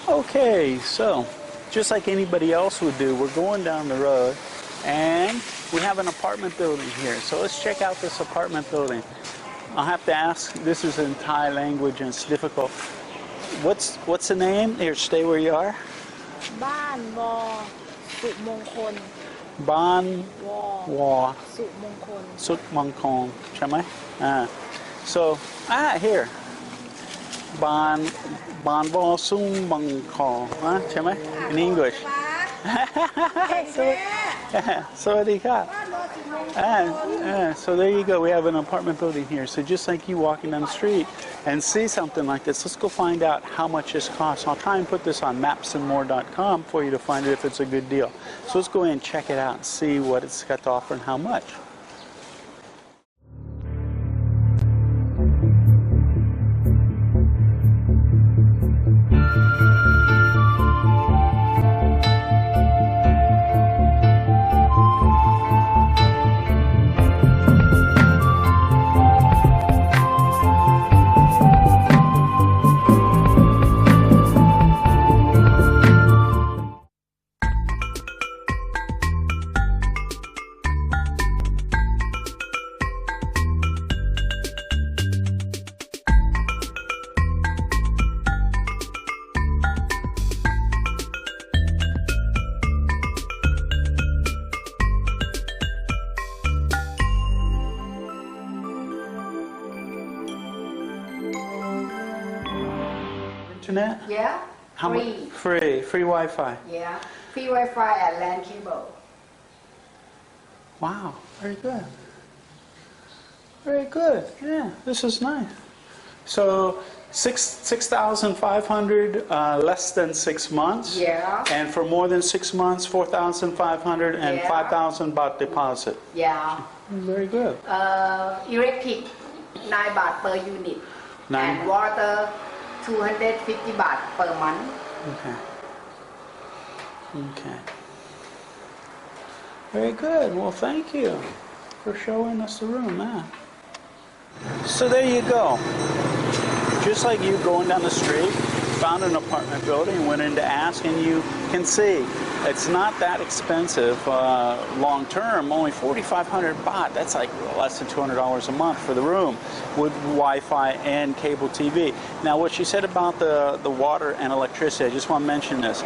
Okay, so just like anybody else would do, we're going down the road and we have an apartment building here. So let's check out this apartment building. I'll have to ask, this is in Thai language and it's difficult. What's the name? Here, stay where you are. Ban Wall Suk Mongkol. Ban Wall Suk Mongkol. Suk Mongkol. ใช่ไหม? So, here. Ban Wall Suk Mongkol. ใช่ไหม? In English. สวัสดีค่ะ. So there you go. We have an apartment building here. So just like you walking down the street and see something like this, let's go find out how much this costs. I'll try and put this on mapsandmore.com for you to find it if it's a good deal. So let's go in and check it out and see what it's got to offer and how much. Internet? Yeah. How free. much? Free Wi-Fi. Yeah. Free Wi-Fi and LAN cable. Wow, very good. Very good. Yeah, this is nice. So 6,500 less than 6 months. Yeah. And for more than 6 months, 4,500 and Yeah. 5,000 baht deposit. Yeah. Very good. Electric 9 baht per unit. 9 and water 250 baht per month. Okay. Okay. Very good. Well, thank you for showing us the room, man. So there you go. Just like you going down the street, found an apartment building, went in to ask, and you can see it's not that expensive long term, only 4,500 baht. That's like less than $200 a month for the room with Wi-Fi and cable TV. Now, what she said about the water and electricity, I just want to mention this.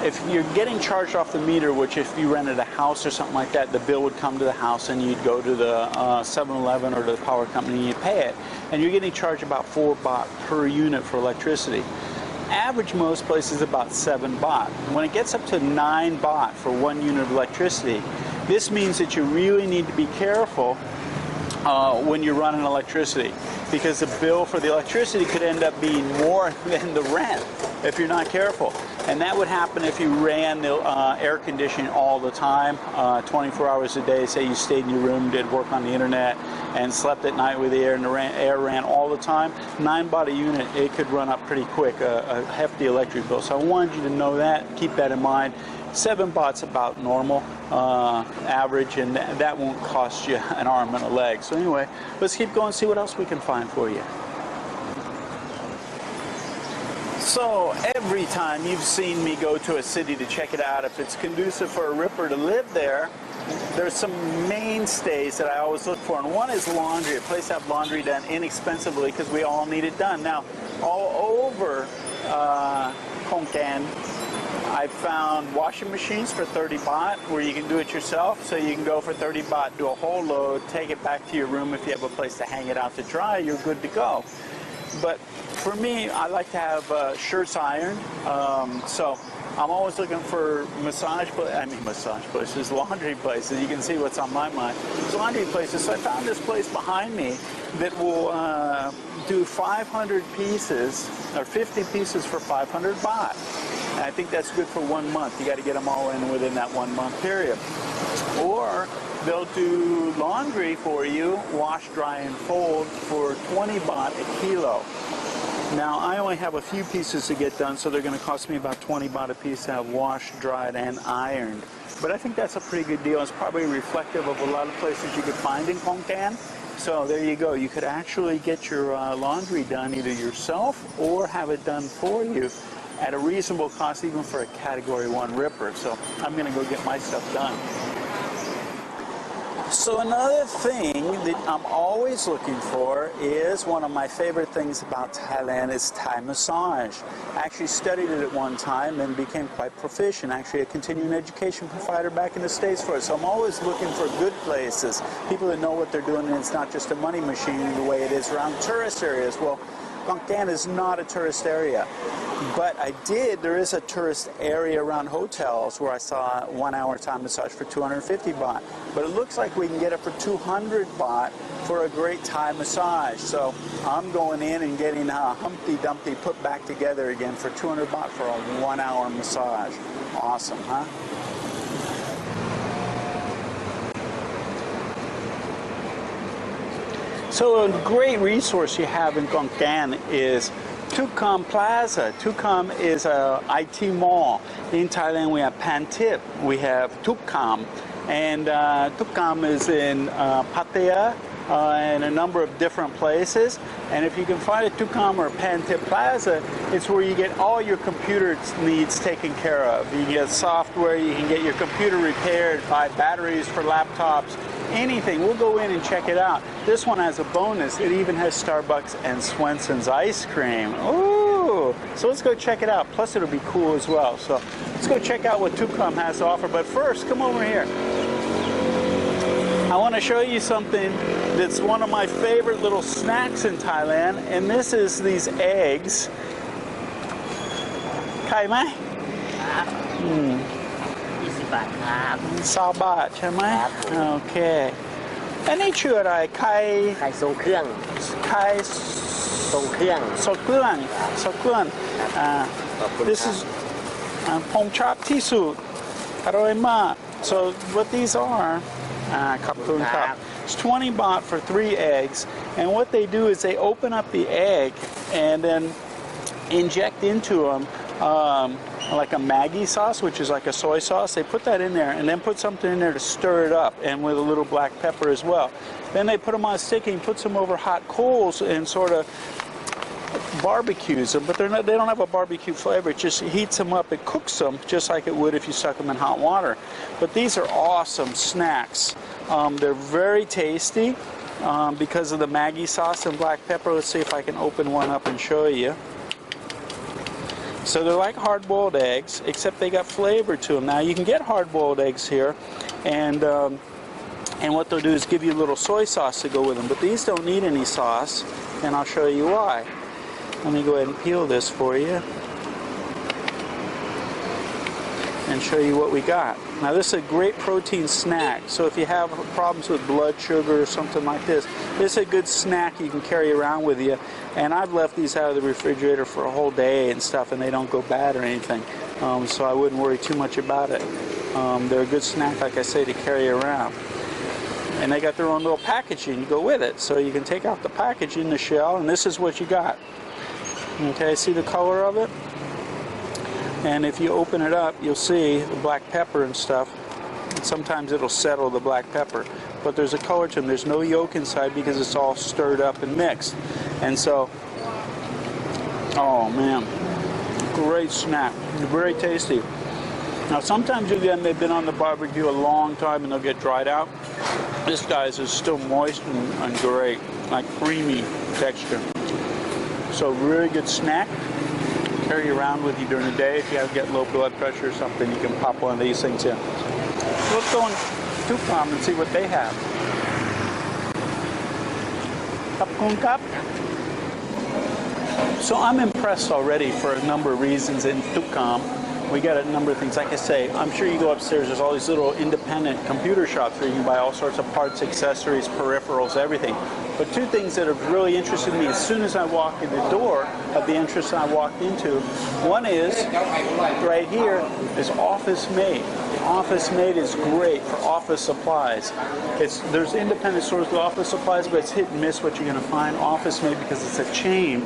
If you're getting charged off the meter, which if you rented a house or something like that, the bill would come to the house and you'd go to the 7-Eleven or to the power company and you'd pay it. And you're getting charged about 4 baht per unit for electricity. Average most places is about 7 baht. When it gets up to 9 baht for 1 unit of electricity, this means that you really need to be careful when you're running electricity, because the bill for the electricity could end up being more than the rent if you're not careful. And that would happen if you ran the air conditioning all the time, 24 hours a day. Say you stayed in your room, did work on the internet, and slept at night with the air, and the air ran all the time. 9 baht a unit, it could run up pretty quick, a hefty electric bill. So I wanted you to know that, keep that in mind. 7 baht's about normal, average, and that won't cost you an arm and a leg. So anyway, let's keep going and see what else we can find for you. So every time you've seen me go to a city to check it out, if it's conducive for a Ripper to live there, there's some mainstays that I always look for, and one is laundry. A place to have laundry done inexpensively because we all need it done. Now, all over Khon Kaen, I've found washing machines for 30 baht where you can do it yourself. So you can go for 30 baht, do a whole load, take it back to your room. If you have a place to hang it out to dry, you're good to go. But for me, I like to have shirts ironed. So I'm always looking for massage places, laundry places. You can see what's on my mind. There's laundry places. So I found this place behind me that will do 500 pieces or 50 pieces for 500 baht. And I think that's good for 1 month. You got to get them all in within that 1 month period. Or they'll do laundry for you, wash, dry, and fold for 20 baht a kilo. Now, I only have a few pieces to get done, so they're going to cost me about 20 baht a piece to have washed, dried, and ironed. But I think that's a pretty good deal. It's probably reflective of a lot of places you could find in Khon Kaen. So there you go. You could actually get your laundry done either yourself or have it done for you at a reasonable cost, even for a Category 1 ripper. So I'm going to go get my stuff done. So another thing that I'm always looking for is one of my favorite things about Thailand is Thai massage. I actually studied it at one time and became quite proficient. Actually a continuing education provider back in the States for it. So I'm always looking for good places, people that know what they're doing, and it's not just a money machine the way it is around tourist areas. Well, Khon Kaen is not a tourist area, but there is a tourist area around hotels where I saw 1 hour Thai massage for 250 baht. But it looks like we can get it for 200 baht for a great Thai massage. So I'm going in and getting Humpty Dumpty put back together again for 200 baht for a 1 hour massage. Awesome, huh? So a great resource you have in Khon Kaen is Thukam Plaza. Thukam is a IT mall. In Thailand we have Pantip, we have Thukam, and Thukam is in Pattaya and a number of different places. And if you can find a Thukam or Pantip Plaza, it's where you get all your computer needs taken care of. You can get software, you can get your computer repaired, buy batteries for laptops, anything. We'll go in and check it out. This one has a bonus. It even has Starbucks and Swenson's ice cream. Ooh! So let's go check it out. Plus it'll be cool as well. So let's go check out what Thukam has to offer. But first, come over here. I want to show you something that's one of my favorite little snacks in Thailand, and this is these eggs. Khai mai? 20 บาทครับ 20 บาทใช่ไหม ครับ โอเคอันนี้ชื่ออะไรไข่ ไข่ทรงเครื่อง ไข่ ทรงเครื่อง ซอเกลืองซอเกลือง ขอบคุณ This ครับ is ผมชอบที่สุดอร่อยมาก So what these are ขอบคุณครับ It's 20 baht for 3 eggs, and what they do is they open up the egg and then inject into them like a Maggi sauce, which is like a soy sauce. They put that in there and then put something in there to stir it up, and with a little black pepper as well. Then they put them on a stick and puts them over hot coals and sort of barbecues them, but they don't have a barbecue flavor. It just heats them up. It cooks them just like it would if you stuck them in hot water. But these are awesome snacks. They're very tasty because of the Maggi sauce and black pepper. Let's see if I can open one up and show you. So they're like hard-boiled eggs, except they got flavor to them. Now you can get hard-boiled eggs here, and what they'll do is give you a little soy sauce to go with them. But these don't need any sauce, and I'll show you why. Let me go ahead and peel this for you and show you what we got. Now this is a great protein snack, so if you have problems with blood sugar or something like this is a good snack you can carry around with you. And I've left these out of the refrigerator for a whole day and stuff, and they don't go bad or anything, so I wouldn't worry too much about it. They're a good snack, like I say, to carry around. And they got their own little packaging to go with it, so you can take out the packaging, the shell, and this is what you got. Okay, see the color of it? And if you open it up, you'll see the black pepper and stuff. And sometimes it'll settle the black pepper. But there's a color to them. There's no yolk inside because it's all stirred up and mixed. And so, oh man, great snack. Very tasty. Now sometimes again, they've been on the barbecue a long time and they'll get dried out. This guy's is still moist and great, like creamy texture. So really good snack. Carry around with you during the day. If you have get low blood pressure or something, you can pop one of these things in. So let's go in Thukam and see what they have. So I'm impressed already for a number of reasons in Thukam. We got a number of things. Like I say, I'm sure you go upstairs, there's all these little independent computer shops where you can buy all sorts of parts, accessories, peripherals, everything. But two things that have really interested me as soon as I walked in the door of the entrance I walked into, one is, right here, is Office Mate. Office Mate is great for office supplies. There's independent stores with office supplies, but it's hit and miss what you're going to find. Office Mate, because it's a chain,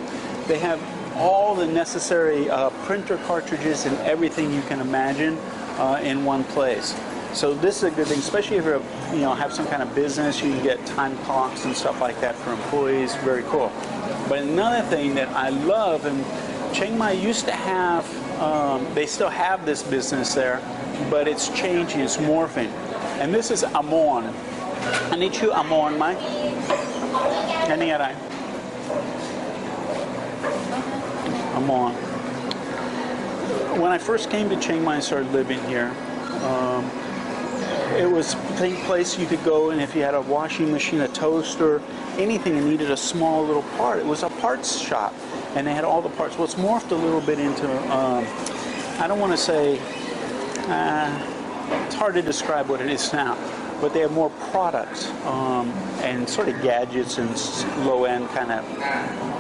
they have all the necessary printer cartridges and everything you can imagine in one place. So this is a good thing, especially if you have some kind of business. You can get time clocks and stuff like that for employees. Very cool. But another thing that I love, and Chiang Mai used to have, they still have this business there, but it's changing, it's morphing. And this is Amon. อันนี้ชื่อ Amon ไหมอันนี้อะไร Amon. When I first came to Chiang Mai and started living here, it was a place you could go, and if you had a washing machine, a toaster, anything and needed a small little part, it was a parts shop, and they had all the parts. Well, it's morphed a little bit into, I don't want to say, it's hard to describe what it is now, but they have more products and sort of gadgets and low-end kind of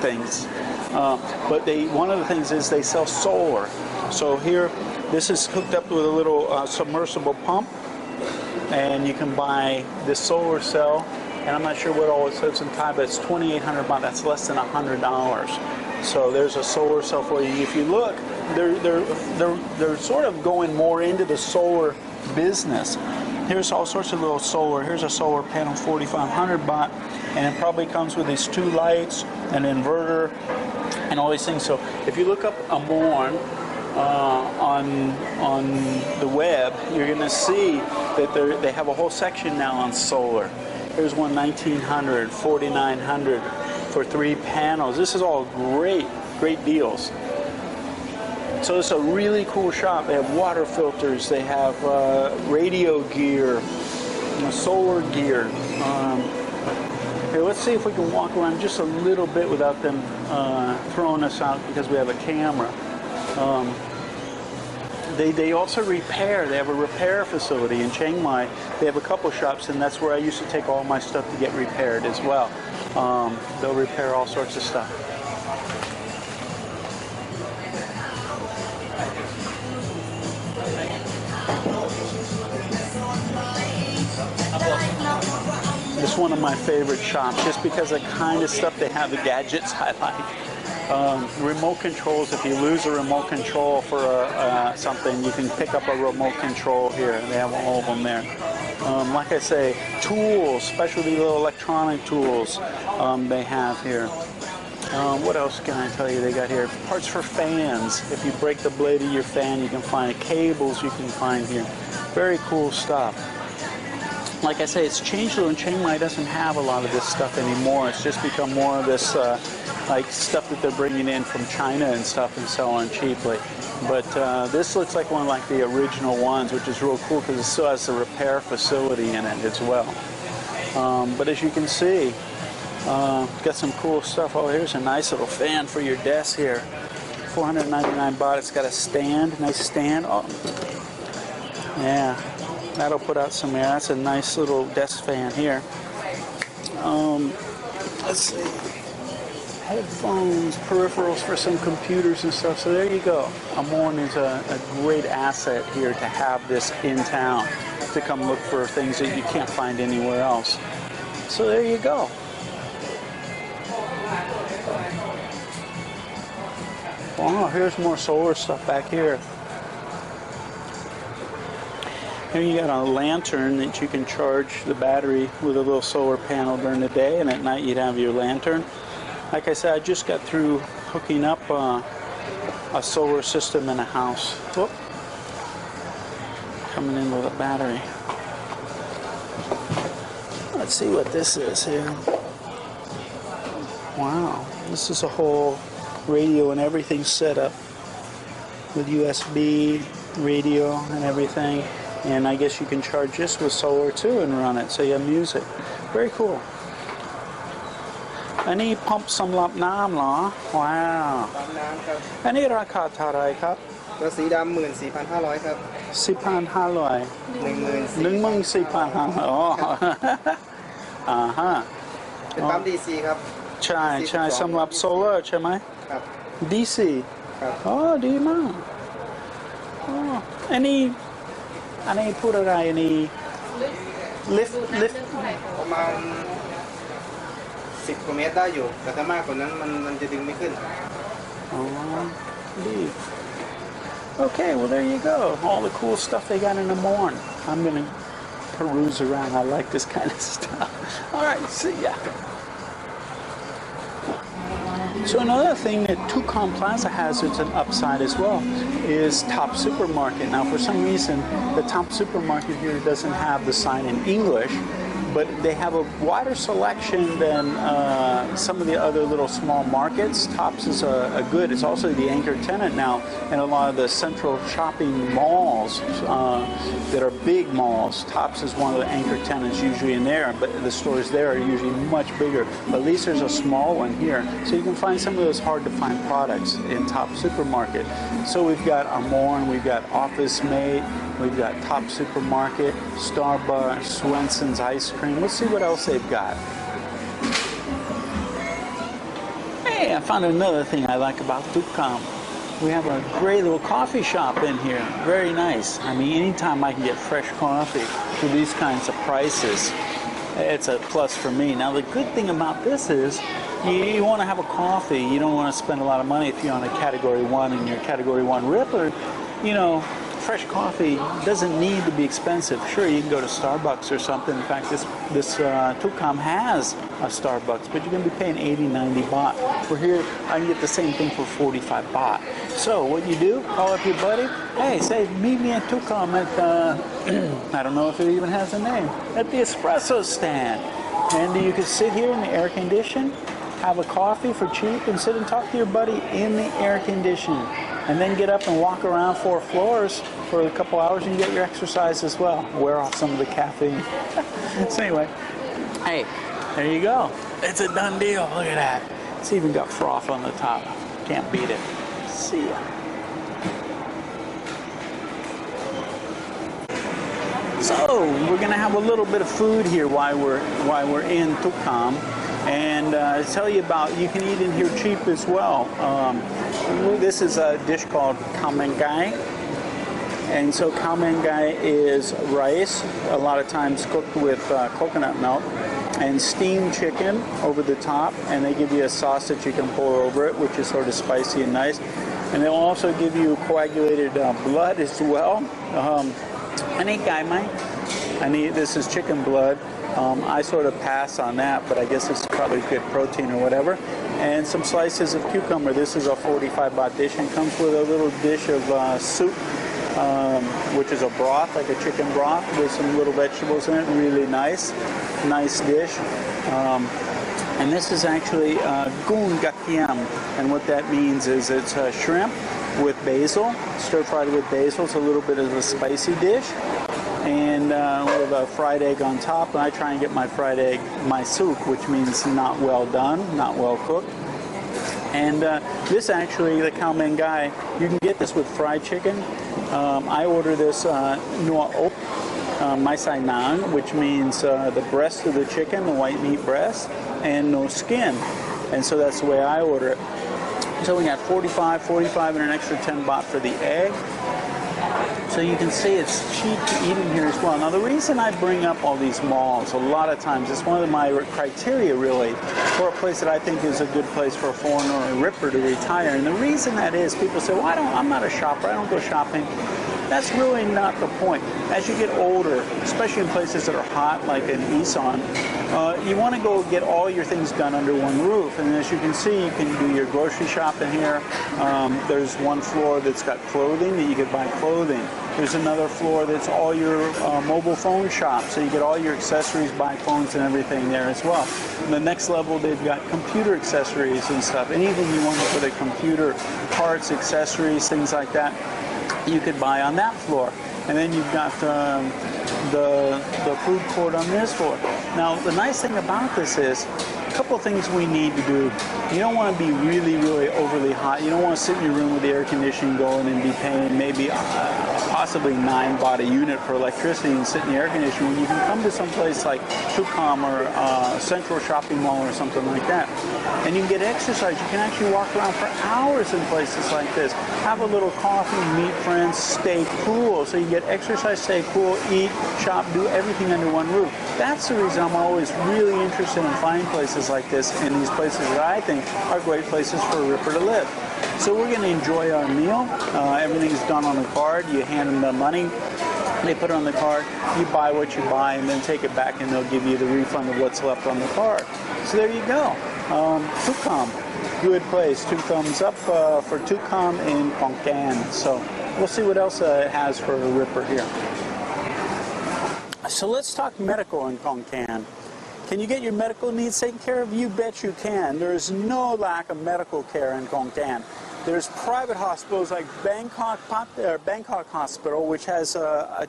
things. But one of the things is they sell solar. So here, this is hooked up with a little submersible pump, and you can buy this solar cell. And I'm not sure what all it says in Thai, but it's 2,800 baht. That's less than $100. So there's a solar cell for you. If you look, they're sort of going more into the solar business. Here's all sorts of little solar. Here's a solar panel, 4,500 baht, and it probably comes with these 2 lights, an inverter, and all these things. So if you look up Amorn on the web, you're going to see that they have a whole section now on solar. Here's one 1,900, 4,900 for 3 panels. This is all great deals. So it's a really cool shop. They have water filters, they have radio gear, solar gear. Here, let's see if we can walk around just a little bit without them throwing us out because we have a camera. They also repair. They have a repair facility in Chiang Mai. They have a couple shops, and that's where I used to take all my stuff to get repaired as well. They'll repair all sorts of stuff. It's one of my favorite shops just because the kind of stuff they have, the gadgets I like. Remote controls, if you lose a remote control for something, you can pick up a remote control here. They have all of them there. Like I say, tools, specialty little electronic tools they have here. What else can I tell you they got here? Parts for fans. If you break the blade of your fan, you can find it. Cables you can find here. Very cool stuff. Like I say, it's changed though, and Chiang Mai doesn't have a lot of this stuff anymore. It's just become more of this like stuff that they're bringing in from China and stuff and selling cheaply. But this looks like one like the original ones, which is real cool because it still has the repair facility in it as well. But as you can see, got some cool stuff. Oh, here's a nice little fan for your desk here. 499 baht. It's got a stand, nice stand. Oh, yeah. That'll put out some air. That's a nice little desk fan here. Let's see. Headphones, peripherals for some computers and stuff. So there you go. Amorn is a great asset here to have this in town, to come look for things that you can't find anywhere else. So there you go. Wow, here's more solar stuff back here. Here you got a lantern that you can charge the battery with a little solar panel during the day, and at night you'd have your lantern. Like I said, I just got through hooking up a solar system in a house. Whoop. Coming in with a battery. Let's see what this is here. Wow, this is a whole radio and everything set up with USB radio and everything. And I guess you can charge this with solar too and run it, so you have music. Very cool. อันนี้พัมป์สำหรับน้ำเหรอว้าวน้ำครับอันนี้ราคาเท่าไรครับตัวสีดำ 14,500 ครับ 14,500 14,500 อ๋อฮะเป็นปั๊ม DC ครับใช่สำหรับโซลาร์ใช่ไหมครับ DC ครับอ๋อดีมากอ๋ออันนี้พูดอะไรอันนี้ลิฟต์ประมาณ10 กว่าเมตรได้อยู่แต่ถ้ามากกว่านั้นมันจะดึงไม่ขึ้นอ๋อดี Okay, well there you go. All the cool stuff they got in the morning. I'm gonna peruse around. I like this kind of stuff. All right, see ya. So another thing that Tukam Plaza has, it's an upside as well, is Top Supermarket. Now for some reason, the Top Supermarket here doesn't have the sign in English, but they have a wider selection than some of the other little small markets. Tops is a good, it's also the anchor tenant now in a lot of the central shopping malls that are big malls. Tops is one of the anchor tenants usually in there, but the stores there are usually much bigger. But at least there's a small one here, so you can find some of those hard to find products in Top Supermarket. So we've got Amorn, we've got Office Mate, we've got Top Supermarket, Starbucks, Swenson's Ice Cream. Let's see what else they've got. Hey, I found another thing I like about Tukam. We have a great little coffee shop in here. Very nice. I mean, anytime I can get fresh coffee for these kinds of prices, it's a plus for me. Now, the good thing about this is you want to have a coffee. You don't want to spend a lot of money if you're on a Category 1 and you're Category 1 Ripper. You know, fresh coffee doesn't need to be expensive. Sure, you can go to Starbucks or something. In fact, this Tukam has a Starbucks, but you're going to be paying 80, 90 baht. For here, I can get the same thing for 45 baht. So what you do, call up your buddy. Hey, say, meet me at Tukam at, I don't know if it even has a name, at the espresso stand. And you can sit here in the air condition, have a coffee for cheap, and sit and talk to your buddy in the air conditioning. And then get up and walk around 4 floors for a couple hours and get your exercise as well. Wear off some of the caffeine. So anyway, hey, there you go. It's a done deal. Look at that. It's even got froth on the top. Can't beat it. See ya. So we're gonna have a little bit of food here while we're in Tukam. And tell you about, you can eat in here cheap as well. This is a dish called Khon Kaen. And so Khon Kaen is rice, a lot of times cooked with coconut milk, and steamed chicken over the top. And they give you a sauce that you can pour over it, which is sort of spicy and nice. And they'll also give you coagulated blood as well. This is chicken blood. I sort of pass on that, but I guess it's probably good protein or whatever. And some slices of cucumber. This is a 45 baht dish and comes with a little dish of soup, which is a broth, like a chicken broth with some little vegetables in it. Really nice dish. And this is actually gun gakiam, and what that means is it's shrimp with basil, stir-fried with basil. It's a little bit of a spicy dish. And with a fried egg on top. And I try and get my fried egg, my soup, which means not well done, not well cooked. And this actually, the Khon Kaen, you can get this with fried chicken. I order this Noa Op, Mai Sai Nang, which means the breast of the chicken, the white meat breast, and no skin. And so that's the way I order it. So we got 45, and an extra 10 baht for the egg. So you can see it's cheap to eat in here as well. Now the reason I bring up all these malls, a lot of times, it's one of my criteria really for a place that I think is a good place for a foreigner or a ripper to retire. And the reason that is, people say, well, I'm not a shopper, I don't go shopping. That's really not the point. As you get older, especially in places that are hot, like in Isaan, you want to go get all your things done under one roof. And as you can see, you can do your grocery shopping here. There's one floor that's got clothing that you could buy clothing. There's another floor that's all your mobile phone shop, so you get all your accessories, buy phones and everything there as well. The next level, they've got computer accessories and stuff. Anything you want for the computer, parts, accessories, things like that, you could buy on that floor. And then you've got the food court on this floor. Now, the nice thing about this is, a couple things we need to do. You don't want to be really, really overly hot. You don't want to sit in your room with the air conditioning going and be paying maybe possibly 9 baht a unit for electricity and sit in the air conditioning when you can come to some place like Tukam or Central Shopping Mall or something like that. And you can get exercise. You can actually walk around for hours in places like this. Have a little coffee, meet friends, stay cool. So you get exercise, stay cool, eat, shop, do everything under one roof. That's the reason I'm always really interested in finding places like this, and these places that I think are great places for a ripper to live. So we're going to enjoy our meal. Everything's done on the card. You hand them the money. They put it on the card. You buy what you buy and then take it back, and they'll give you the refund of what's left on the card. So there you go. Tukam. good place. 2 thumbs up for Khon in Khon Kaen. So we'll see what else it has for a ripper here. So let's talk medical in Khon Kaen. Can you get your medical needs taken care of? You bet you can. There is no lack of medical care in Khon Kaen. There's private hospitals like Bangkok Hospital, which has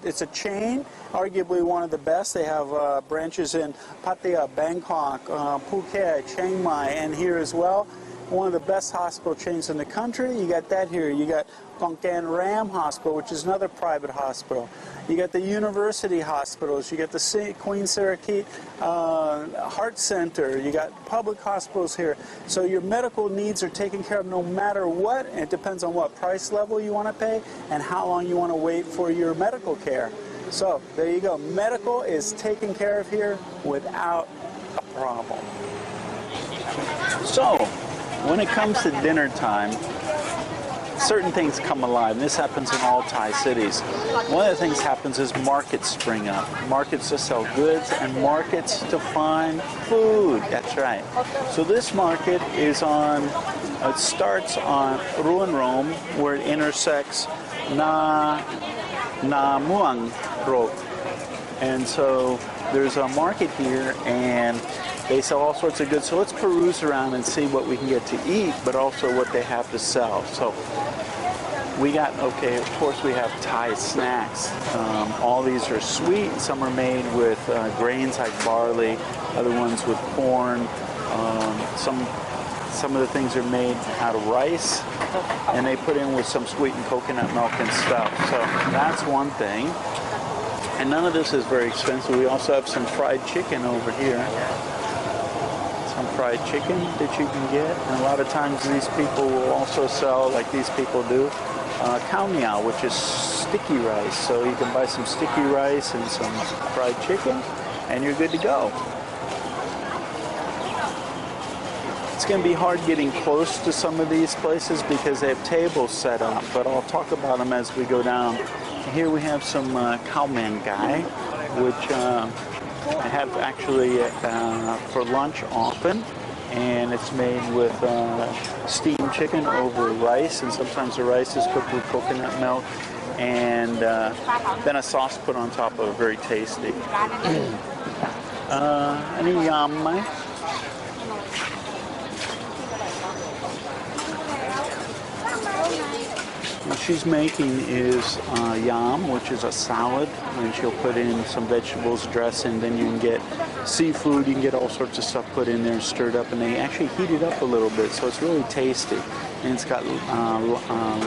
it's a chain, arguably one of the best. They have branches in Pattaya, Bangkok, Phuket, Chiang Mai, and here as well. One of the best hospital chains in the country. You got that here. You got Khon Kaen Ram Hospital, which is another private hospital. You got the university hospitals. You got the Queen Sirikit Heart Center. You got public hospitals here. So your medical needs are taken care of no matter what. And it depends on what price level you want to pay and how long you want to wait for your medical care. So there you go. Medical is taken care of here without a problem. So when it comes to dinner time, certain things come alive. This happens in all Thai cities. One of the things happens is markets spring up. Markets to sell goods and markets to find food. That's right. So this market is it starts on Ruan Rome, where it intersects Na Muang Road. And so there's a market here, and they sell all sorts of goods. So let's peruse around and see what we can get to eat, but also what they have to sell. So we got, okay, of course we have Thai snacks. All these are sweet. Some are made with grains like barley, other ones with corn. Some of the things are made out of rice, and they put in with some sweetened coconut milk and stuff. So that's one thing. And none of this is very expensive. We also have some fried chicken over here. Some fried chicken that you can get. And a lot of times these people will also sell, like these people do, khao niao, which is sticky rice. So you can buy some sticky rice and some fried chicken, and you're good to go. It's going to be hard getting close to some of these places because they have tables set up, but I'll talk about them as we go down. Here we have some khao man gai, which I have actually for lunch often, and it's made with steamed chicken over rice, and sometimes the rice is cooked with coconut milk, and then a sauce put on top of it, very tasty. Any yam mai? What she's making is yam, which is a salad, and she'll put in some vegetables, dressing, then you can get seafood, you can get all sorts of stuff put in there and stirred up, and they actually heat it up a little bit, so it's really tasty. And it's got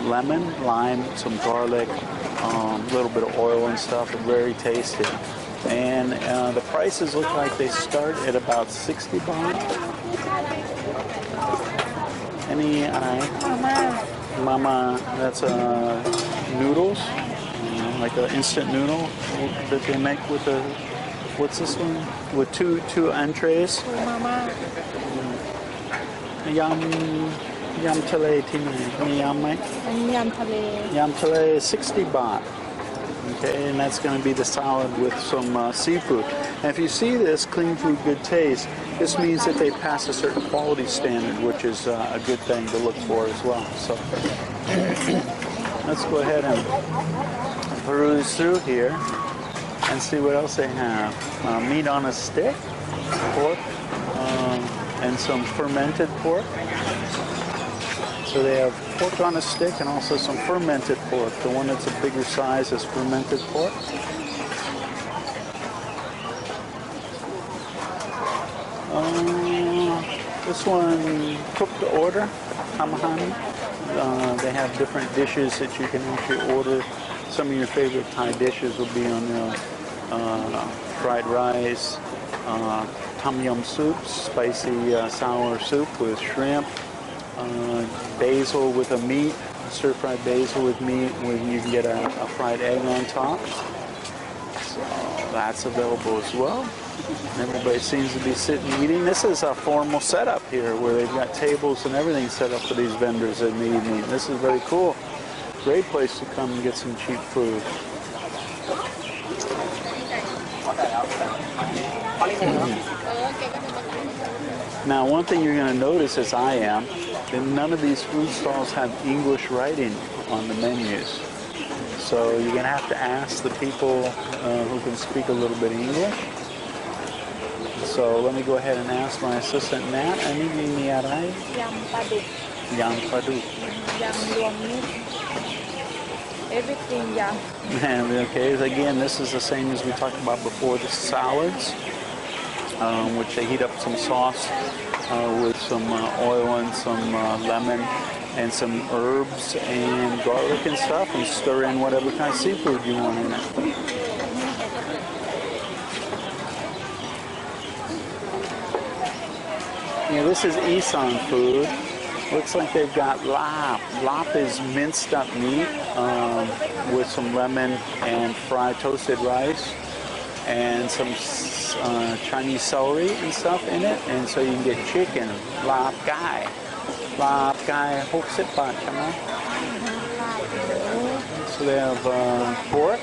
lemon, lime, some garlic, a little bit of oil and stuff, and very tasty. And the prices look like they start at about 60 baht. Any Mama, that's noodles, like an instant noodle that they make with the, what's this one? With two entrees. Mama. Yam tale tinai. Yam mai? Yam tale. Yam tale 60 baht. Okay, and that's going to be the salad with some seafood. And if you see this, clean food, good taste, this means that they pass a certain quality standard, which is a good thing to look for as well. So let's go ahead and peruse through here and see what else they have. Meat on a stick, pork, and some fermented pork. So they have pork on a stick and also some fermented pork. The one that's a bigger size is fermented pork. This one, cooked to order, hamahani. They have different dishes that you can actually order. Some of your favorite Thai dishes will be on there. Fried rice, tom yum soup, spicy sour soup with shrimp, basil with a meat, stir-fried basil with meat, where you can get a fried egg on top. So that's available as well. Everybody seems to be sitting eating. This is a formal setup here where they've got tables and everything set up for these vendors in the evening. This is very cool. Great place to come and get some cheap food. Now, one thing you're going to notice, as I am, then none of these food stalls have English writing on the menus. So you're going to have to ask the people who can speak a little bit of English. So let me go ahead and ask my assistant Nat. อันนี้มีอะไร ยำปลาดุก ยำปลาดุก ยำรวมมิตร everything ยำ And okay, again, this is the same as we talked about before, the salads, which they heat up some sauce with some oil and some lemon and some herbs and garlic and stuff, and stir in whatever kind of seafood you want in it. Yeah, this is Isaan food. Looks like they've got lap. Lap is minced up meat with some lemon and fried toasted rice and some Chinese celery and stuff in it. And so you can get chicken, lap gai. Lap gai, 60 baht, so they have pork,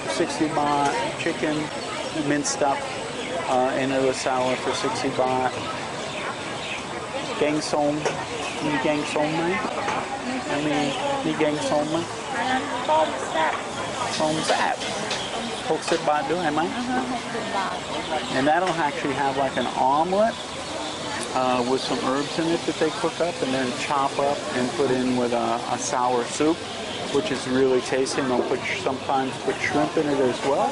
60 baht, chicken minced up into a salad for 60 baht. Gang som, มีแกงส้มไหมมีแกงส้มไหม อันนั้นต้มแซ่บ ส้มแซ่บ60 baht ด้วยไหม 60 บาท And that'll actually have like an omelet with some herbs in it that they cook up and then chop up and put in with a sour soup, which is really tasty. And they'll sometimes put shrimp in it as well.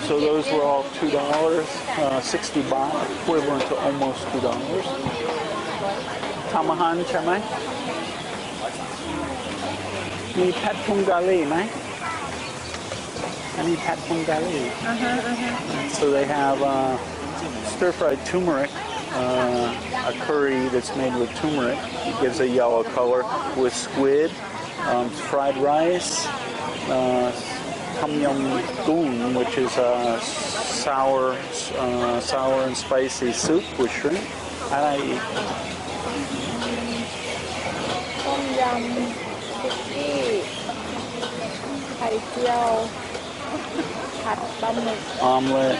So those were all $2, 60 baht, equivalent to almost $2. Tamahan ใช่ไหมมีแพทพุงกาลีไหมอันนี้แพทพุงกาลี So they have stir-fried turmeric, a curry that's made with turmeric. It gives a yellow color with squid, fried rice, tom yum goong, which is a sour and spicy soup with shrimp. อะไรอีก ต้มยำซุกี้ไข่เจียวผัดปลาหมึก Omelet.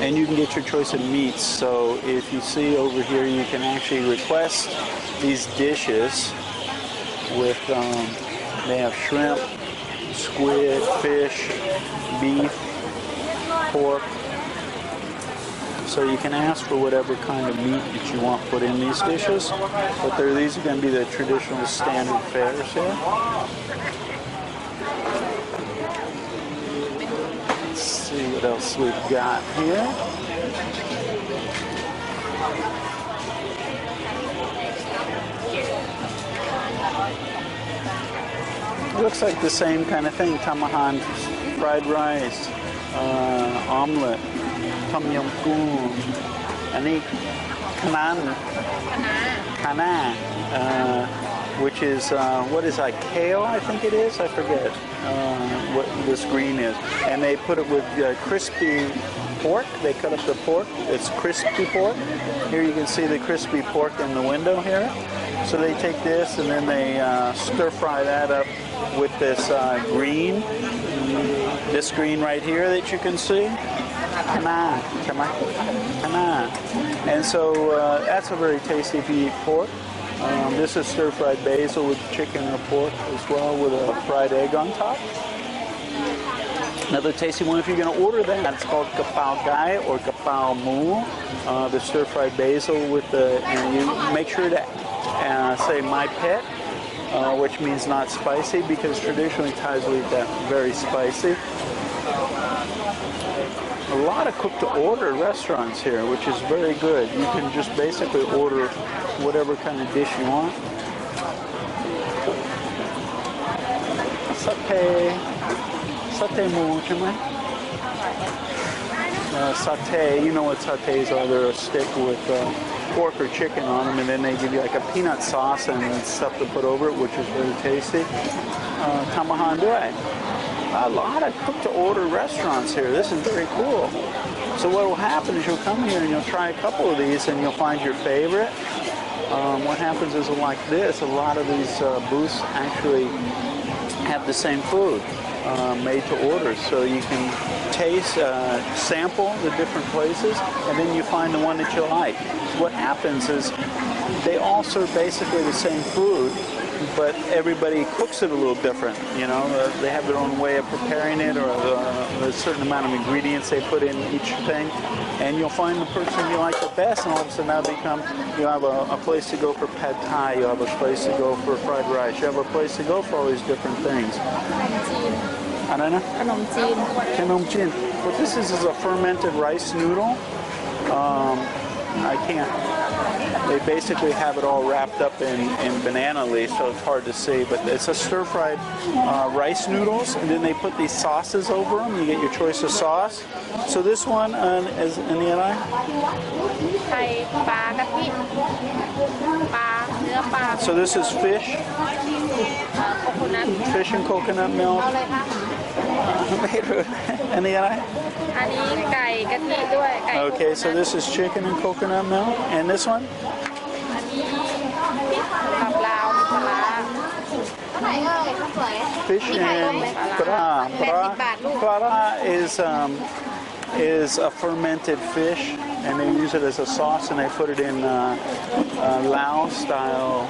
And you can get your choice of meats. So if you see over here, you can actually request these dishes with, they have shrimp, squid, fish, beef, pork. So you can ask for whatever kind of meat that you want put in these dishes. But these are going to be the traditional standard fares here. Let's see what else we've got here. Looks like the same kind of thing. Tamahan, fried rice, omelet, tom yum goong. And the kana, which is, what is that, kale, I think it is? I forget what this green is. And they put it with crispy pork. They cut up the pork. It's crispy pork. Here you can see the crispy pork in the window here. So they take this and then they stir-fry that up with this green. This green right here that you can see. Kana. And so that's a very tasty if you eat pork. This is stir-fried basil with chicken or pork as well with a fried egg on top. Another tasty one, if you're going to order that, it's called kapao gai or kapao mu. The stir-fried basil with and you make sure to say my pet, which means not spicy, because traditionally Thais will eat that very spicy. A lot of cook-to-order restaurants here, which is very good. You can just basically order whatever kind of dish you want. Satay mu, satay, you know what satays are. They're a stick with pork or chicken on them, and then they give you like a peanut sauce and stuff to put over it, which is very tasty. Tamahan doi. A lot of cook-to-order restaurants here. This is very cool. So what will happen is you'll come here and you'll try a couple of these and you'll find your favorite. What happens is like this, a lot of these booths actually have the same food. made to order, so you can taste, sample the different places, and then you find the one that you like. What happens is they all serve basically the same food, but everybody cooks it a little different. You know, they have their own way of preparing it, or a certain amount of ingredients they put in each thing, and you'll find the person you like the best, and all of a sudden that'll become, you have a place to go for pad thai, you have a place to go for fried rice, you have a place to go for all these different things. อะไรนะ ขนมจีน Kenom chin. What this is a fermented rice noodle. I can't. They basically have it all wrapped up in banana leaves, so it's hard to see. But it's a stir-fried rice noodles, and then they put these sauces over them. You get your choice of sauce. So this one is in the eye. ไข่ปลากะทิปลาเนื้อปลา So this is fish, โคโคนัท fish and coconut milk. เอาเลยค่ะ And the eye. อันนี้ไก่กะทิด้วยไก่ Okay, so this is chicken and coconut milk, and this one. อันนี้ผักลาวปลาร้า Fish and pra. Pra is a fermented fish, and they use it as a sauce, and they put it in Lao style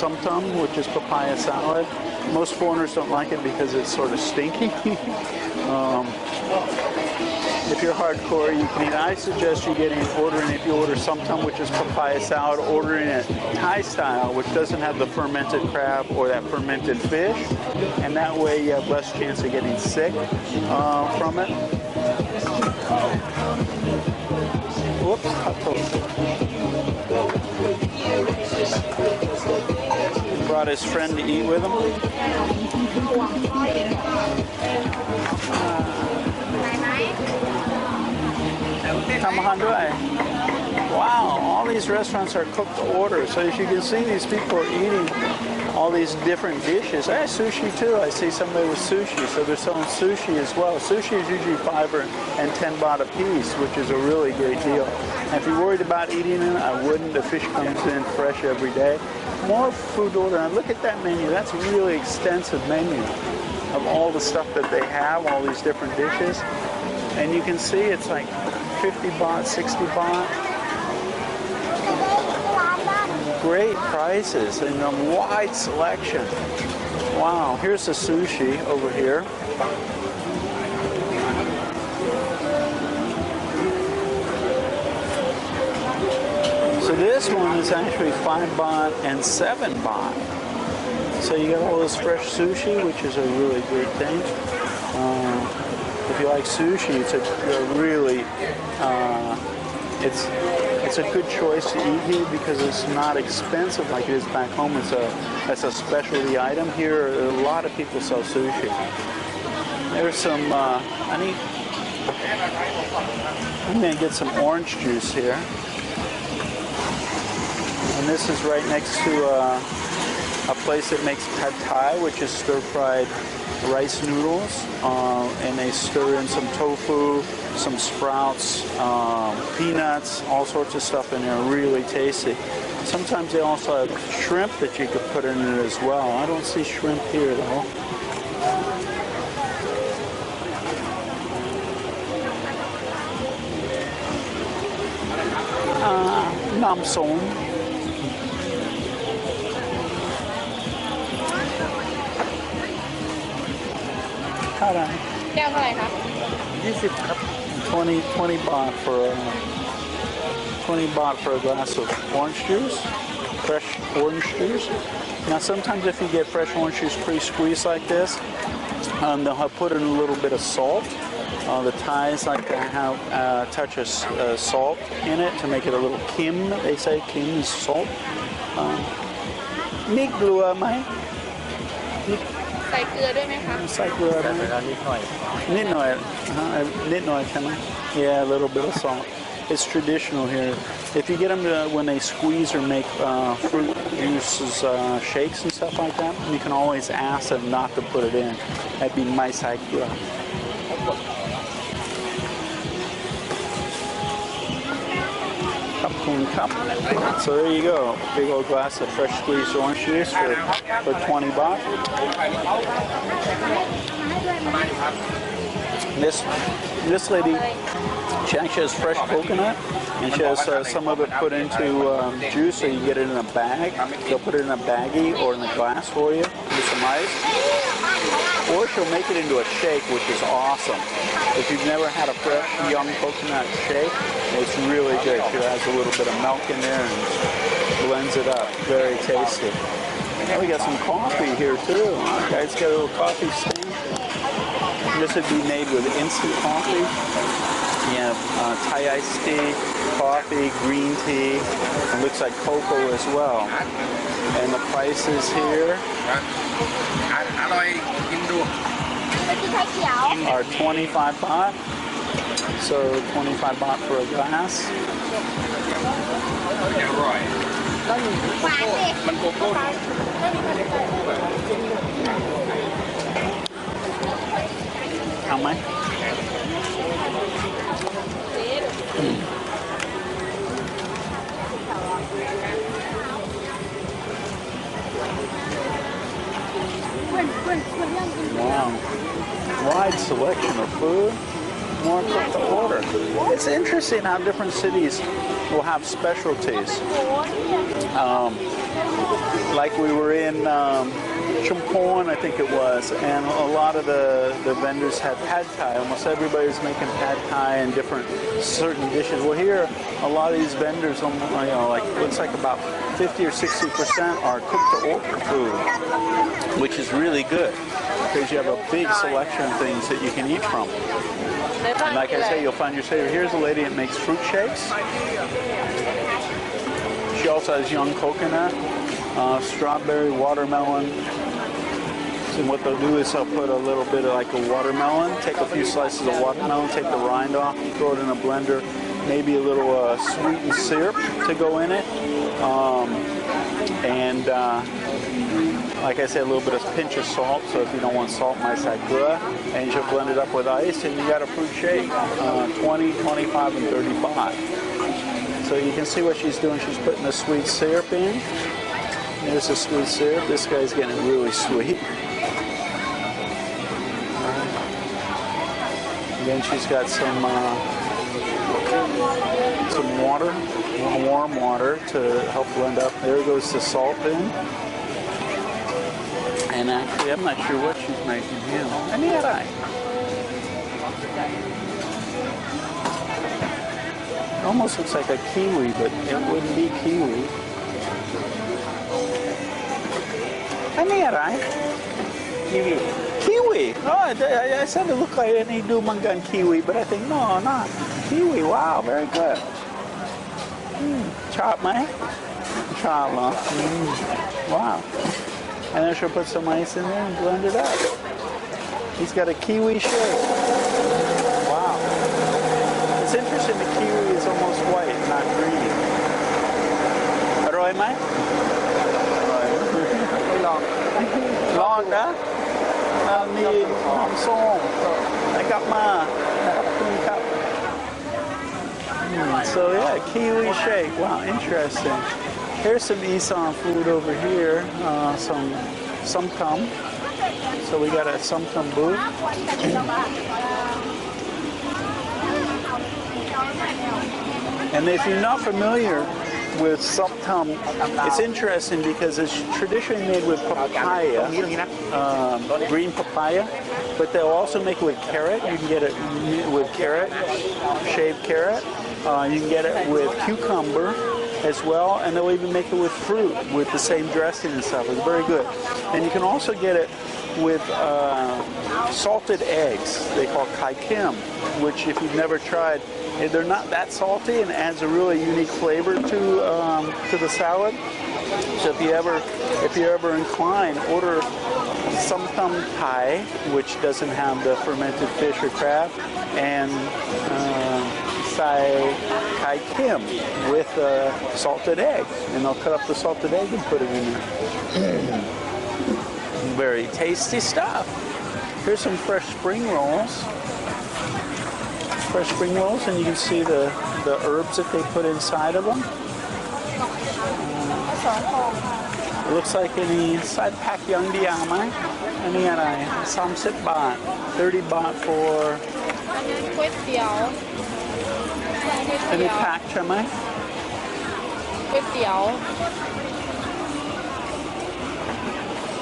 somtum, which is papaya salad. Most foreigners don't like it because it's sort of stinky. If you're hardcore, you can eat. I suggest you ordering, if you order somtum, which is papaya salad, ordering it Thai style, which doesn't have the fermented crab or that fermented fish, and that way you have less chance of getting sick from it. Whoops, hot toast. Brought his friend to eat with him. Wow, all these restaurants are cooked to order. So as you can see, these people are eating all these different dishes. I have sushi too. I see somebody with sushi, so they're selling sushi as well. Sushi is usually 5 and 10 baht a piece, which is a really great deal. And if you're worried about eating it, I wouldn't. The fish comes in fresh every day. More food to order. And look at that menu. That's a really extensive menu of all the stuff that they have, all these different dishes. And you can see it's like 50 baht, 60 baht. Great prices and a wide selection. Wow, here's the sushi over here. So this one is actually 5 baht and 7 baht. So you got all this fresh sushi, which is a really great thing. If you like sushi, it's a really it's a good choice to eat here because it's not expensive like it is back home. It's a specialty item. Here, a lot of people sell sushi. There's some. I'm gonna get some orange juice here, and this is right next to a place that makes pad thai, which is stir-fried rice noodles, and they stir in some tofu, some sprouts, peanuts, all sorts of stuff in there. Really tasty. Sometimes they also have shrimp that you could put in it as well. I don't see shrimp here though. Nam som.แก้วเท่าไหร่คะ 20 ครับ 20 baht for 20 baht for a glass of orange juice, fresh orange juice. Now sometimes if you get fresh orange juice pre-squeezed like this, they'll have put in a little bit of salt. The Thais like to have a touch of salt in it to make it a little kim. They say kim is salt. นี่กลัวไหม ใส่เกลือด้วยไหมคะ ใส่เกลือได้ไหม แล้วนิดหน่อย นิดหน่อยนิดหน่อยใช่ไหม Yeah, a little bit of salt. It's traditional here. If you get them to, when they squeeze or make fruit juices, shakes and stuff like that, you can always ask them not to put it in. That'd be my side. Cup Khon cup. So there you go, big old glass of fresh squeezed orange juice for 20 baht. This lady, she actually has fresh coconut, and she has some of it put into juice, so you get it in a bag. They'll put it in a baggie or in a glass for you with some ice. Or she'll make it into a shake, which is awesome. If you've never had a fresh, young coconut shake, it's really good. She has a little bit of milk in there and blends it up. Very tasty. Now we got some coffee here too. Guys got a little coffee stand. This would be made with instant coffee. You have Thai iced tea, coffee, green tea. It looks like cocoa as well. And the prices here are 25 baht. So 25 baht for a glass. How much? Wow. Wide selection of food. More cooked to order. It's interesting how different cities will have specialties. Like we were in Khon, I think it was, and a lot of the vendors had pad thai. Almost everybody's making pad thai and different certain dishes. Well, here, a lot of these vendors, like looks like about 50 or 60% are cooked to order food, which is really good because you have a big selection of things that you can eat from. And like I say, you'll find your favorite. Here's a lady that makes fruit shakes. She also has young coconut, strawberry, watermelon. And what they'll do is they'll put a little bit of like a watermelon, take a few slices of watermelon, take the rind off, throw it in a blender, maybe a little sweetened syrup to go in it. Like I said, a little bit of pinch of salt, so if you don't want salt, nice gura, and you'll blend it up with ice, and you got a fruit shake, 20, 25, and 30 baht. So you can see what she's doing. She's putting the sweet syrup in. There's the sweet syrup. This guy's getting really sweet. And then she's got some water, warm water to help blend up. There goes the salt in. And actually, I'm not sure what she's making here. And yet almost looks like a kiwi, but it wouldn't be kiwi. And yet kiwi. Oh, I said it looked like any dumangan kiwi, but I think no, not kiwi. Wow, very good. Chop, man. Chop, huh? Wow. And then she'll put some ice in there and blend it up. He's got a kiwi shake. Wow. It's interesting, the kiwi is almost white, not green. Aroy, Mike? Long, huh? Need song. I got my cup. So yeah, kiwi shake. Wow, interesting. Here's some Isaan food over here, some sumtam. So we got a sumtam booth. And if you're not familiar with sumtam, it's interesting because it's traditionally made with papaya, green papaya, but they'll also make it with carrot. You can get it with carrot, shaved carrot. You can get it with cucumber as well, and they'll even make it with fruit with the same dressing and stuff. It's very good. And you can also get it with salted eggs. They call Khon Kaen, which if you've never tried, they're not that salty and adds a really unique flavor to the salad. So if you're ever inclined, order sumtam Thai, which doesn't have the fermented fish or crab, and Khon Kaen with salted egg, and they'll cut up the salted egg and put it in there. Very tasty stuff. Here's some fresh spring rolls. fresh spring rolls, and you can see the herbs that they put inside of them. สองห่อค่ะ It looks like any side pack young diamai. Any samsit baht, 30 baht for อันนั้นก๋วยเตี๋ยว any pack, chamai. ก๋วยเตี๋ยว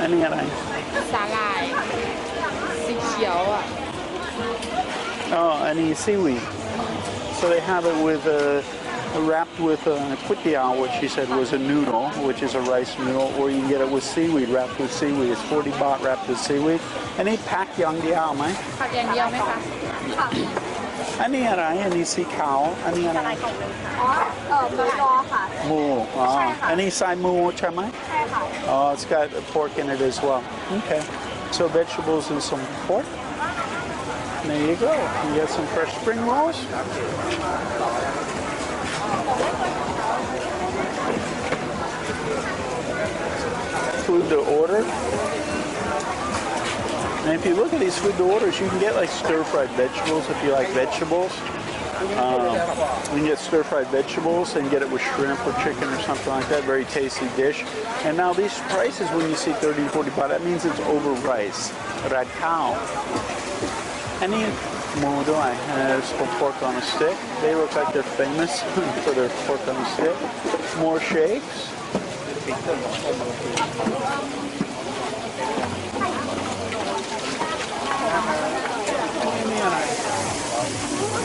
Any สาหร่ายสีเขียวอ่ะ Oh, any seaweed. So they have it with wrapped with kwitiao, which she said was a noodle, which is a rice noodle, or you can get it with seaweed, wrapped with seaweed. It's 40 baht wrapped with seaweed. Any pack young diao, mai? ผักอย่างเดียวไหมคะ Any sea cow? Any อะไรของหนึ่งค่ะอ๋อหมูยอค่ะ moo? Any side moo, chamai? ใช่ค่ะ Oh, it's got pork in it as well. Okay. So vegetables and some pork. There you go. You get some fresh spring rolls. Food to order. And if you look at these food to orders, you can get like stir-fried vegetables if you like vegetables. You can get stir-fried vegetables and get it with shrimp or chicken or something like that. Very tasty dish. And now these prices, when you see 30 and 40 baht, that means it's over rice. Red cow. Any moo do I? There's some pork on a stick. They look like they're famous for their pork on a stick. More shakes.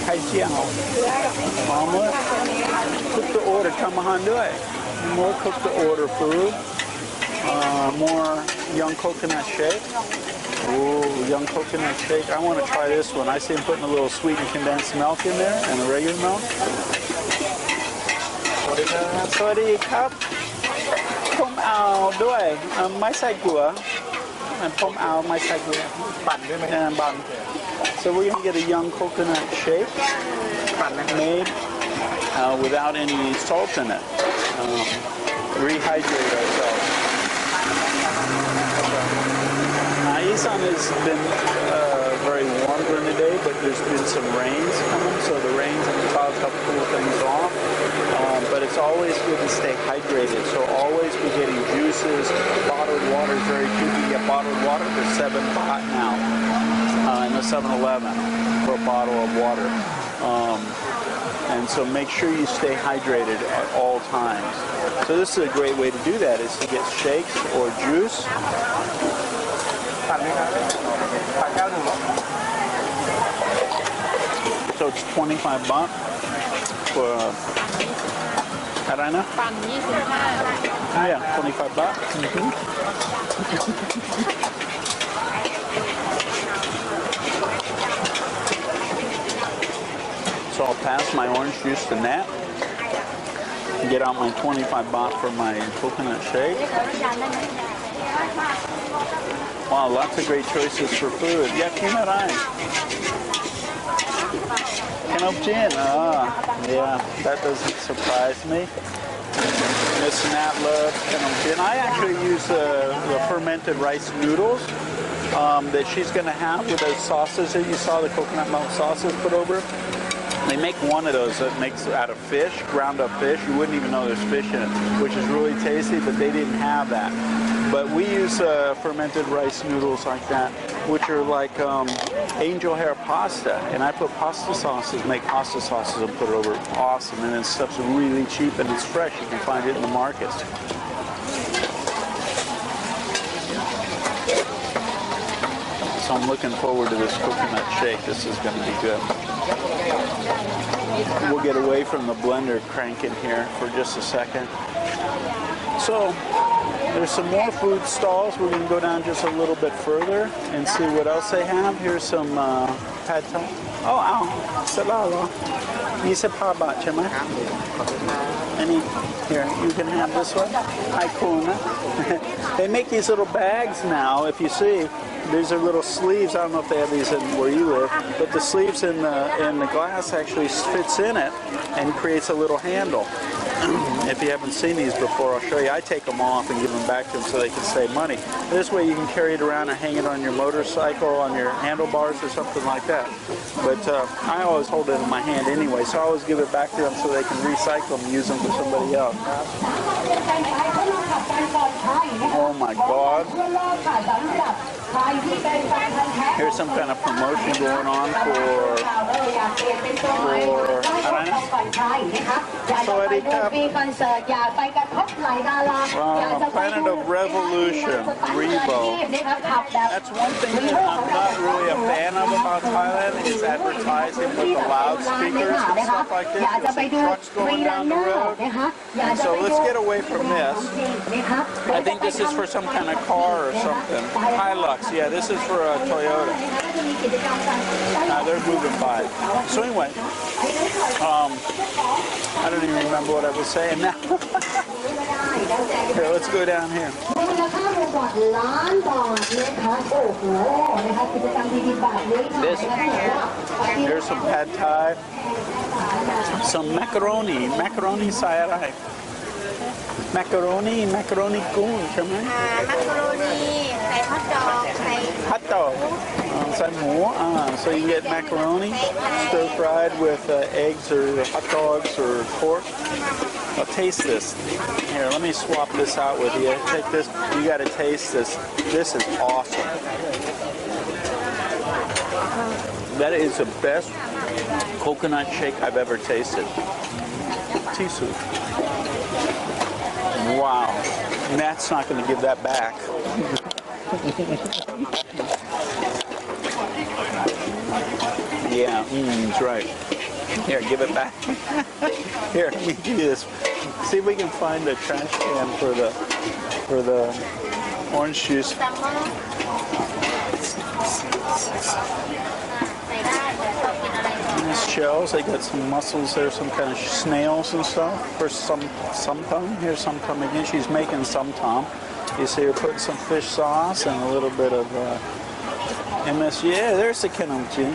Hai jiao. Omelet. Cook to order. Tamahan do it. More cook to order food. More young coconut shake. Ooh, young coconut shake. I want to try this one. I see them putting a little sweetened condensed milk in there and a regular milk. Sorry, cup. Pom aoด้วยไม่ใส่เกลือ and pom ao ไม่ใส่เกลือ ปั่นด้วยไหม and bun. So we're going to get a young coconut shake ปั่นนะครับ made without any salt in it. Rehydrate ourselves. Isaan has been very warm during the day, but there's been some rains coming, so the rains and the clouds help cool things off. But it's always good to stay hydrated, so always be getting juices. Bottled water is very cheap. You get bottled water for 7 baht now in the 7-Eleven for a bottle of water. And so make sure you stay hydrated at all times. So this is a great way to do that, is to get shakes or juice. ปั่นไหมครับปั่นแก้วหนึ่ง So it's 25 baht for I don't know. ปั่น25 Yeah, 25 baht. So I'll pass my orange juice to Nat. Get out my 25 baht for my coconut shake. Wow, lots of great choices for food. Yeah, Kimarai. Kanopjin. Yeah, that doesn't surprise me. Miss Nat loves Kanopjin. I actually use the fermented rice noodles that she's going to have with those sauces that you saw, the coconut milk sauces put over. They make one of those that makes out of fish, ground up fish. You wouldn't even know there's fish in it, which is really tasty, but they didn't have that. But we use fermented rice noodles like that, which are like angel hair pasta. And I put pasta sauces, make pasta sauces and put it over. Awesome. And this stuff's really cheap and it's fresh. You can find it in the markets. So I'm looking forward to this coconut shake. This is going to be good. We'll get away from the blender cranking here for just a second. So there's some more food stalls. We're going to go down just a little bit further and see what else they have. Here's some pad thai. Oh, ow. Salala. 25 baht, chama. Any here, you can have this one. Hi, Kuna. They make these little bags now. If you see, these are little sleeves. I don't know if they have these in where you live, but the sleeves in the glass actually fits in it and creates a little handle. if you haven't seen these before, I'll show you. I take them off and give them back to them so they can save money. This way you can carry it around and hang it on your motorcycle, on your handlebars or something like that. But I always hold it in my hand anyway, so I always give it back to them so they can recycle them and use them for somebody else. Oh my God. Here's some kind of promotion going on for Planet of Revolution, Rebo. That's one thing that I'm not really a fan of about Thailand is advertising with the loudspeakers and stuff like this. You'll see trucks going down the road. And so let's get away from this. I think this is for some kind of car or something. Hilux, yeah, this is for a Toyota. They're moving by. So anyway, I don't even remember what I was saying now. Here, let's go down here. Here's some pad thai, some macaroni sayarai. Macaroniกุ้งใช่ไหม macaroni ใส่ฮอทดอก ใส่ hot dog ใส่หมู so you get macaroni stir fried with eggs or hot dogs or pork. I'll taste this. Here, let me swap this out with you. Take this. You got to taste this. This is awesome. That is the best coconut shake I've ever tasted. Tisu. Wow. Matt's not going to give that back. Yeah, that's right. Here, give it back. Here, let me do this. See if we can find a trash can for the orange juice. Nice shells. They got some mussels there, some kind of snails and stuff. For some tom. Here's some tom again. She's making some tom. You see her putting some fish sauce and a little bit of MS. Yeah, there's the kenomjin.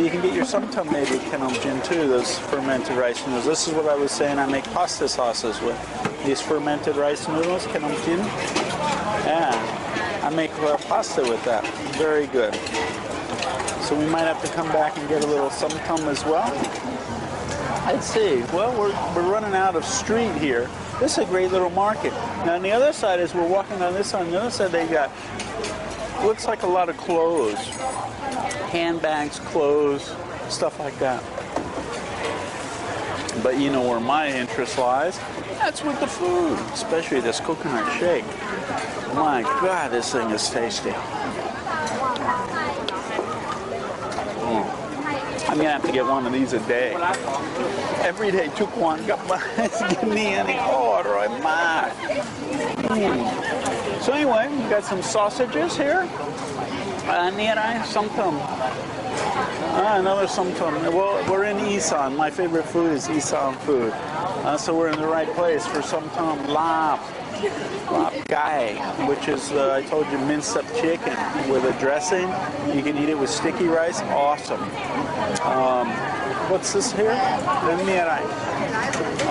You can get your somtam made with kenomjin too, those fermented rice noodles. This is what I was saying I make pasta sauces with. These fermented rice noodles, kenomjin. Yeah, I make pasta with that. Very good. So we might have to come back and get a little somtam as well. Let's see. Well, we're running out of street here. This is a great little market. Now on the other side, as we're walking on this side, on the other side they got, looks like a lot of clothes. Handbags, clothes, stuff like that. But you know where my interest lies? That's with the food, especially this coconut shake. My God, this thing is tasty. I'm gonna have to get one of these a day. Every day, took one, got my give me any order, I'm mad. So anyway, we got some sausages here. Somtam. Another somtam. Well, we're in Isaan. My favorite food is Isaan food. So we're in the right place for somtam lap gai, which is, I told you, minced up chicken with a dressing. You can eat it with sticky rice. Awesome. What's this here?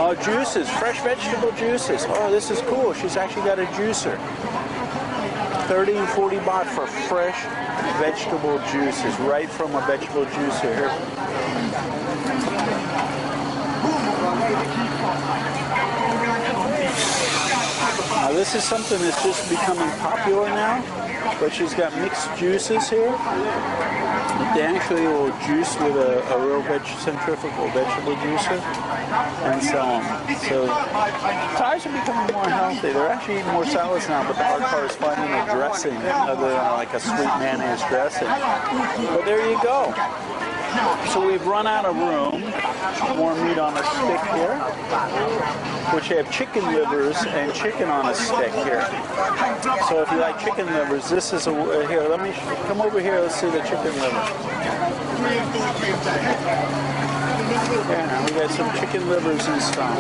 Oh, juices, fresh vegetable juices. Oh, this is cool. She's actually got a juicer. 30 and 40 baht for fresh vegetable juices, right from a vegetable juicer here. Now this is something that's just becoming popular now, but she's got mixed juices here. They actually will juice with a real centrifugal vegetable juicer and sell them. So Thais are becoming more healthy. They're actually eating more salads now, but the hard part is finding a dressing other than like a sweet mayonnaise dressing. But there you go. So we've run out of room. More meat on a stick here, which have chicken livers and chicken on a stick here. So if you like chicken livers, this is a, here, let me, come over here, let's see the chicken liver. Yeah, we got some chicken livers and stuff.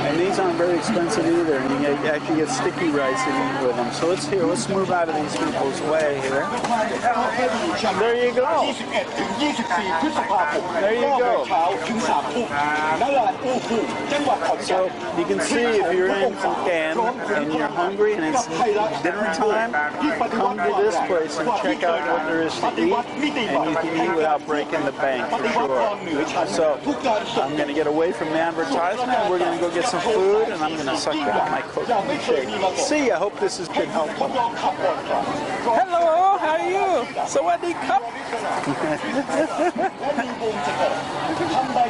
And these on aren't very expensive either, and you actually get sticky rice and eat with them. So let's move out of these people's way here. There you go. There you go. So you can see if you're in Khon Kaen and you're hungry and it's dinner time, come to this place and check out what there is to eat, and you can eat without breaking the bank for sure. So I'm going to get away from the advertisement. We're going to go get some food, and I'm going to suck down my Coke shake. See, I hope this has been helpful. Hello, how are you? Sawadee Cup.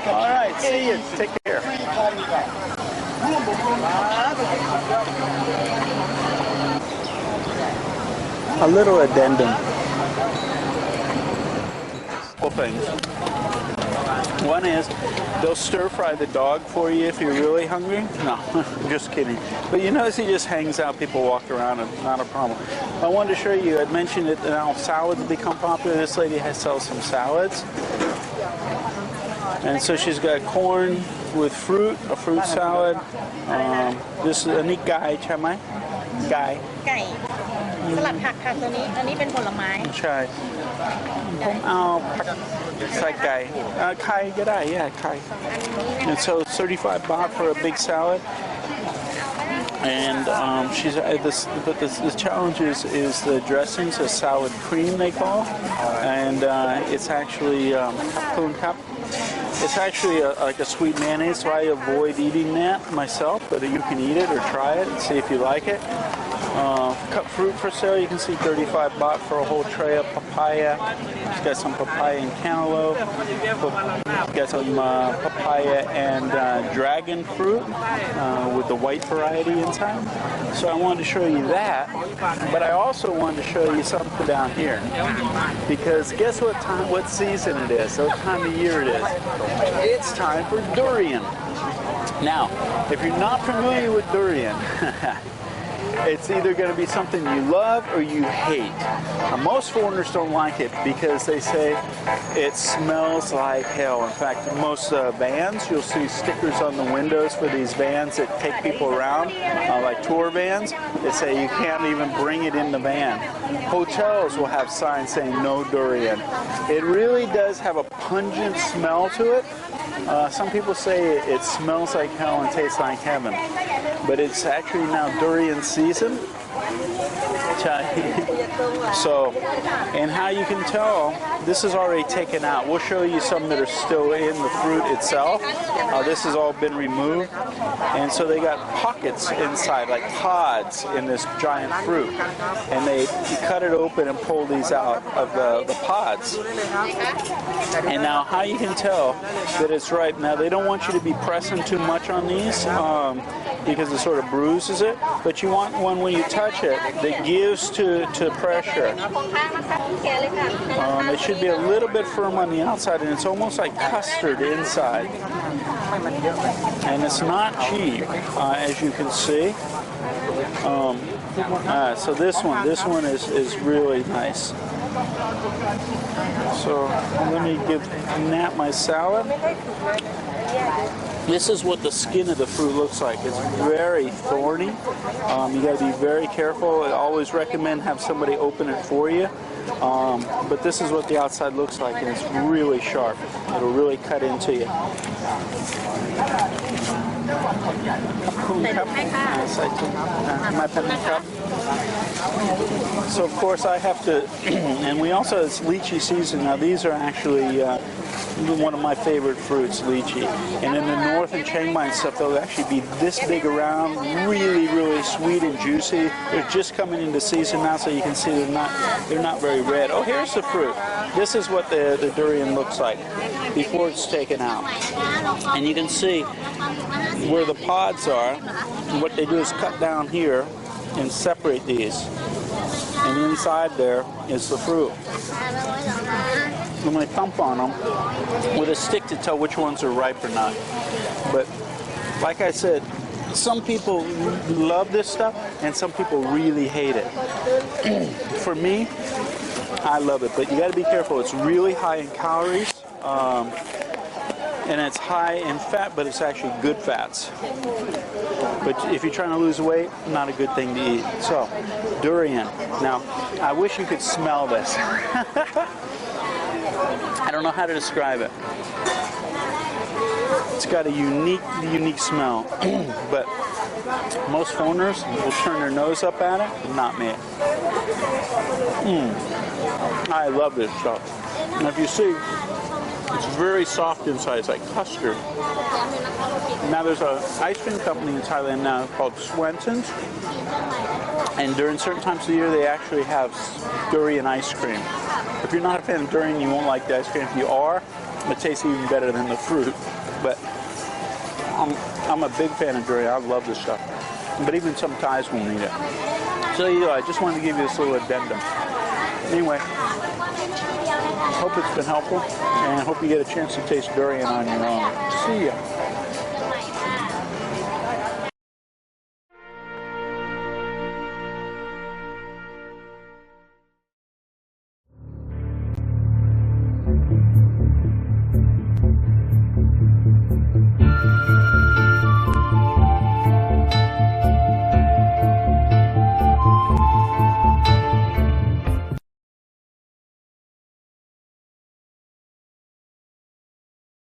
All right, see you. Take care. A little addendum. Couple things. One is they'll stir fry the dog for you if you're really hungry. No, just kidding. But you notice he just hangs out. People walk around and not a problem. I wanted to show you, I'd mentioned that now salads have become popular. This lady sells some salads. And so she's got corn with fruit, a fruit salad. This is a neat guy, chamai. Guy. ไก่สลัดผักค่ะตัวนี้ อันนี้เป็นผลไม้ ใช่ผมเอาผักใส่ไก่ไข่ก็ได้ yeah ไข่ and so 35 baht for a big salad. And she's but the challenge is the dressings, a salad cream they call, and it's actually Khon Kaen. It's actually like a sweet mayonnaise, so I avoid eating that myself. But you can eat it or try it and see if you like it. Cut fruit for sale. You can see 35 baht for a whole tray of papaya. She's got some papaya and cantaloupe. Got some papaya and dragon fruit with the white variety inside. So I wanted to show you that, but I also wanted to show you something down here, because guess what season it is? What time of year it is? It's time for durian. Now, if you're not familiar with durian, it's either going to be something you love or you hate. Most foreigners don't like it because they say it smells like hell. In fact, most vans, you'll see stickers on the windows for these vans that take people around, like tour vans, that say you can't even bring it in the van. Hotels will have signs saying no durian. It really does have a pungent smell to it. Some people say it smells like hell and tastes like heaven, but it's actually now durian season. So, and how you can tell, this is already taken out. We'll show you some that are still in the fruit itself. This has all been removed, and so they got pockets inside, like pods in this giant fruit, and they cut it open and pull these out of the pods. And now how you can tell that it's ripe, now they don't want you to be pressing too much on these because it sort of bruises it, but you want one when you touch it that gives to pressure. It should be a little bit firm on the outside, and it's almost like custard inside. And it's not cheap, as you can see. So this one is really nice. So let me give Nat my salad. This is what the skin of the fruit looks like. It's very thorny. You got to be very careful. I always recommend have somebody open it for you. But this is what the outside looks like, and it's really sharp. It'll really cut into you. So of course I have to, and we also, it's lychee season. Now these are actually one of my favorite fruits, lychee. And in the north in Chiang Mai and stuff, they'll actually be this big around, really, really sweet and juicy. They're just coming into season now, so you can see they're not very red. Oh, here's the fruit. This is what the durian looks like before it's taken out. And you can see where the pods are. What they do is cut down here and separate these. And inside there is the fruit. I'm going to thump on them with a stick to tell which ones are ripe or not. But like I said, some people love this stuff and some people really hate it. For me, I love it, but you got to be careful. It's really high in calories. and it's high in fat, but it's actually good fats. But if you're trying to lose weight, not a good thing to eat. So, durian. Now, I wish you could smell this. I don't know how to describe it. It's got a unique smell, but most foreigners will turn their nose up at it. Not me. I love this stuff. And if you see, it's very soft inside. It's like custard. Now there's an ice cream company in Thailand now called Swenson's, and during certain times of the year they actually have durian ice cream. If you're not a fan of durian, you won't like the ice cream. If you are, it tastes even better than the fruit. But I'm a big fan of durian. I love this stuff. But even some Thais won't eat it. So I just wanted to give you this little addendum. Anyway, hope it's been helpful, and hope you get a chance to taste durian on your own. See ya.